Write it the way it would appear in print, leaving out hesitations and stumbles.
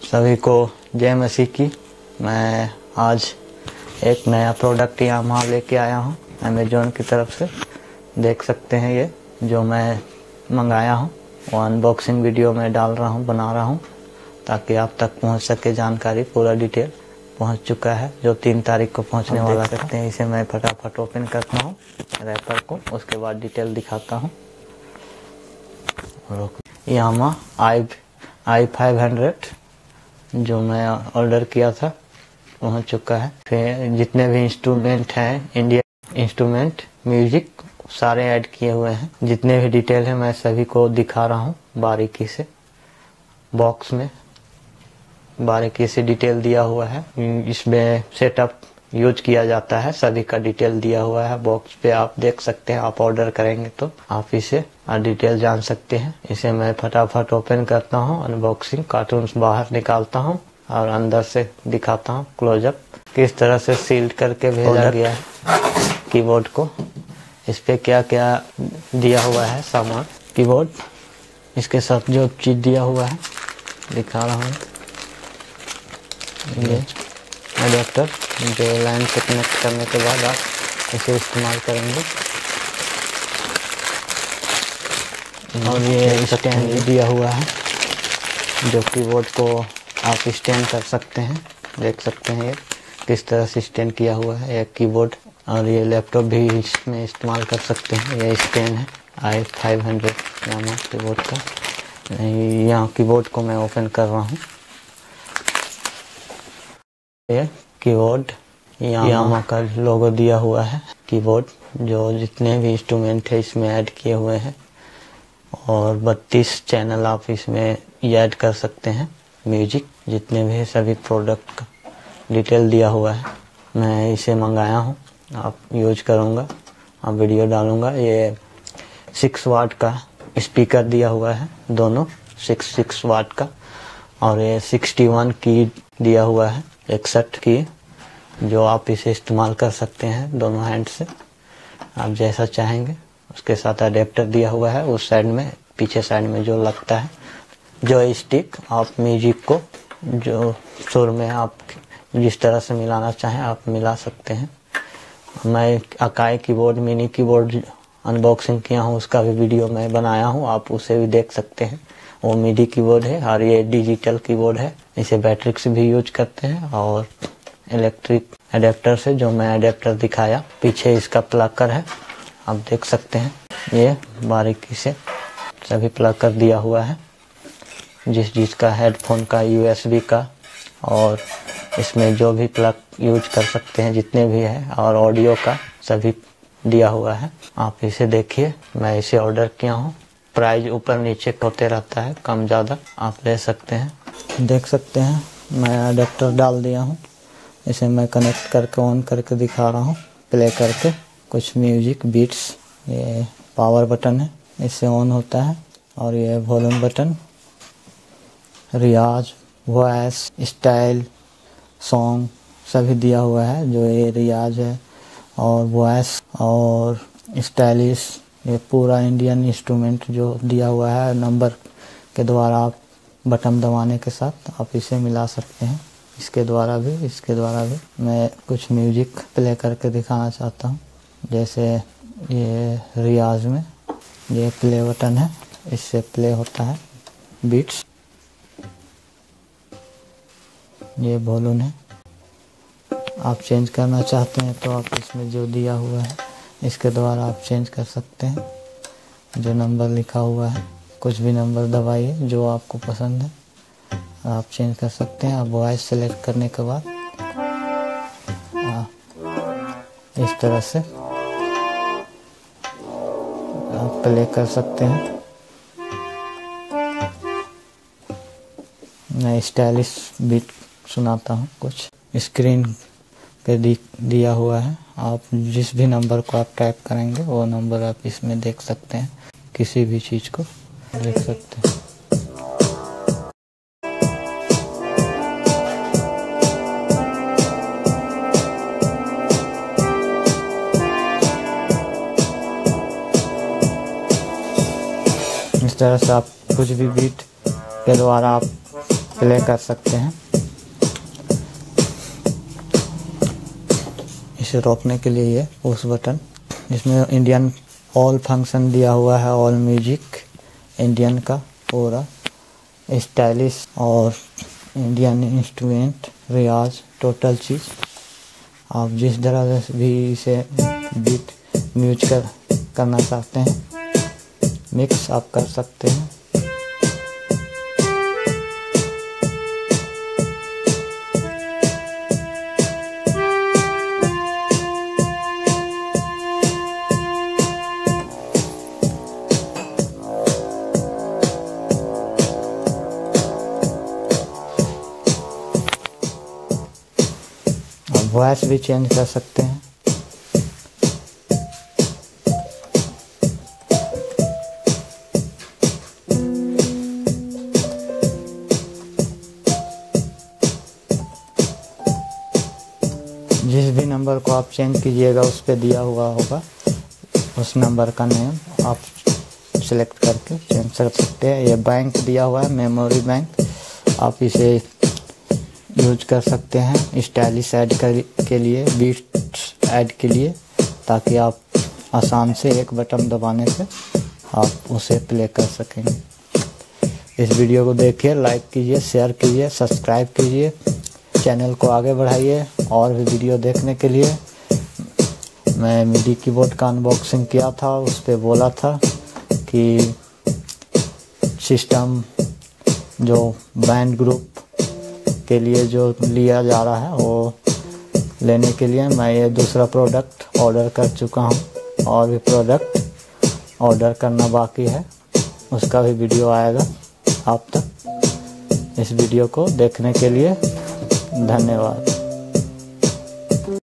सभी को जय मसीह की। मैं आज एक नया प्रोडक्ट यहाँ लेके आया हूँ अमेज़ॉन की तरफ से। देख सकते हैं ये जो मैं मंगाया हूँ वो अनबॉक्सिंग वीडियो में डाल रहा हूँ, बना रहा हूँ ताकि आप तक पहुँच सके जानकारी। पूरा डिटेल पहुँच चुका है जो 3 तारीख को पहुँचने वाला। सकते हैं इसे मैं फटाफट ओपन करता हूँ रैपर को, उसके बाद डिटेल दिखाता हूँ। यामा i500 जो मैं ऑर्डर किया था पहुंच चुका है। फिर जितने भी इंस्ट्रूमेंट हैं, इंडियन इंस्ट्रूमेंट म्यूजिक सारे ऐड किए हुए हैं। जितने भी डिटेल है मैं सभी को दिखा रहा हूं बारीकी से। बॉक्स में बारीकी से डिटेल दिया हुआ है। इसमें सेटअप यूज किया जाता है, सभी का डिटेल दिया हुआ है बॉक्स पे। आप देख सकते हैं, आप ऑर्डर करेंगे तो आप इसे डिटेल जान सकते हैं। इसे मैं फटाफट ओपन करता हूं, अनबॉक्सिंग कार्टून्स बाहर निकालता हूं और अंदर से दिखाता हूं क्लोजअप किस तरह से सील्ड करके भेजा गया है कीबोर्ड को। इस पे क्या क्या दिया हुआ है सामान। कीबोर्ड इसके साथ जो चीज दिया हुआ है दिखा रहा हूँ। ये एडेप्टर जो लाइन से कनेक्ट करने के बाद आप इसे इस्तेमाल करेंगे। और ये स्टैंड भी दिया हुआ है जो कीबोर्ड को आप स्टैंड कर सकते हैं। देख सकते हैं ये किस तरह से स्टैंड किया हुआ है ये कीबोर्ड। और ये लैपटॉप भी इसमें इस्तेमाल कर सकते हैं। ये स्टैंड है i500 यामा कीबोर्ड का। यहाँ कीबोर्ड को मैं ओपन कर रहा हूँ। ये कीबोर्ड यामा का लोगो दिया हुआ है। कीबोर्ड जो जितने भी इंस्ट्रूमेंट है इसमें ऐड किए हुए हैं और 32 चैनल आप इसमें ऐड कर सकते हैं। म्यूजिक जितने भी है सभी प्रोडक्ट का डिटेल दिया हुआ है। मैं इसे मंगाया हूँ, आप यूज करूँगा, आप वीडियो डालूँगा। ये 6 वाट का स्पीकर दिया हुआ है, दोनों 6 वाट का। और ये 61 की दिया हुआ है, 61 की, जो आप इसे इस्तेमाल कर सकते हैं दोनों हैंड से, आप जैसा चाहेंगे। उसके साथ अडेप्टर दिया हुआ है उस साइड में, पीछे साइड में जो लगता है जो स्टिक। आप म्यूजिक को जो सुर में आप जिस तरह से मिलाना चाहें आप मिला सकते हैं। मैं acai keyboard mini keyboard unboxing किया हूँ, उसका भी वीडियो मैं बनाया हूँ, आप उसे भी देख सकते हैं। वो मिडी कीबोर्ड है और ये डिजिटल कीबोर्ड है। इसे बैटरी से भी यूज करते हैं और इलेक्ट्रिक एडेप्टर से, जो मैं एडेप्टर दिखाया। पीछे इसका प्लगर है, आप देख सकते हैं। ये बारीकी से सभी प्लगर दिया हुआ है, जिसका हेडफोन का, USB का, और इसमें जो भी प्लग यूज कर सकते हैं जितने भी है, और ऑडियो का सभी दिया हुआ है। आप इसे देखिए, मैं इसे ऑर्डर किया हूँ। प्राइस ऊपर नीचे होते रहता है, कम ज़्यादा आप ले सकते हैं। देख सकते हैं मैं अडेप्टर डाल दिया हूँ। इसे मैं कनेक्ट करके ऑन करके दिखा रहा हूँ, प्ले करके कुछ म्यूजिक बीट्स। ये पावर बटन है, इससे ऑन होता है। और ये वॉल्यूम बटन, रियाज, वॉइस, स्टाइल, सॉन्ग सभी दिया हुआ है। जो ये रियाज है और वॉइस और स्टाइलिश, ये पूरा इंडियन इंस्ट्रूमेंट जो दिया हुआ है। नंबर के द्वारा आप बटन दबाने के साथ आप इसे मिला सकते हैं। इसके द्वारा भी मैं कुछ म्यूजिक प्ले करके दिखाना चाहता हूँ। जैसे ये रियाज में ये प्ले बटन है, इससे प्ले होता है बीट्स। ये वॉल्यूम है, आप चेंज करना चाहते हैं तो आप इसमें जो दिया हुआ है इसके द्वारा आप चेंज कर सकते हैं। जो नंबर लिखा हुआ है, कुछ भी नंबर दबाइए जो आपको पसंद है, आप चेंज कर सकते हैं। आप वॉइस सेलेक्ट करने के बाद इस तरह से आप प्ले कर सकते हैं। मैं स्टाइलिश बीट सुनाता हूँ कुछ। स्क्रीन पे दिया हुआ है, आप जिस भी नंबर को आप टाइप करेंगे वो नंबर आप इसमें देख सकते हैं। किसी भी चीज़ को देख सकते हैं। इस तरह से आप कुछ भी बीट के द्वारा आप प्ले कर सकते हैं। इसे रोकने के लिए ये पुश बटन, इसमें इंडियन ऑल फंक्शन दिया हुआ है, ऑल म्यूजिक इंडियन का पूरा स्टाइलिश और इंडियन इंस्ट्रूमेंट रियाज टोटल चीज़। आप जिस तरह से भी इसे बीट म्यूज करना चाहते हैं मिक्स आप कर सकते हैं। वॉइस भी चेंज कर सकते हैं। जिस भी नंबर को आप चेंज कीजिएगा उस पे दिया हुआ होगा, उस नंबर का नेम आप सिलेक्ट करके चेंज कर सकते हैं। ये बैंक दिया हुआ है, मेमोरी बैंक, आप इसे यूज कर सकते हैं स्टाइलिश ऐड के लिए, बीट्स ऐड के लिए, ताकि आप आसान से एक बटन दबाने से आप उसे प्ले कर सकेंगे। इस वीडियो को देखिए, लाइक कीजिए, शेयर कीजिए, सब्सक्राइब कीजिए, चैनल को आगे बढ़ाइए। और भी वीडियो देखने के लिए मैं मिडी कीबोर्ड का अनबॉक्सिंग किया था, उस पर बोला था कि सिस्टम जो बैंड ग्रुप के लिए जो लिया जा रहा है वो लेने के लिए मैं ये दूसरा प्रोडक्ट ऑर्डर कर चुका हूँ, और भी प्रोडक्ट ऑर्डर करना बाकी है, उसका भी वीडियो आएगा आप तक। इस वीडियो को देखने के लिए धन्यवाद।